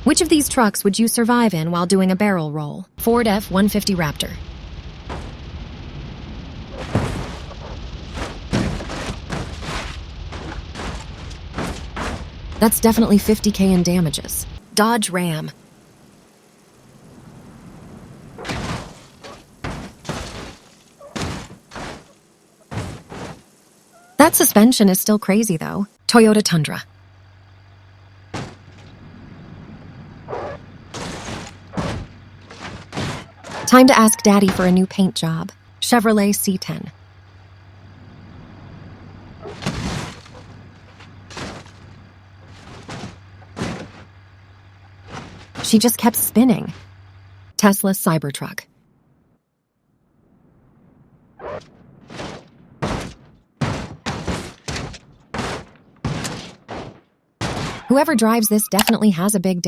Which of these trucks would you survive in while doing a barrel roll? Forde F150 Raptor. That's definitely $50K in damages. Dodge Ram. That suspension is still crazy, though. Toyota Tundra. Time to ask Daddy for a new paint job. Chevrolet C10. She just kept spinning. Tesla Cybertruck. Whoever drives this definitely has a big dick.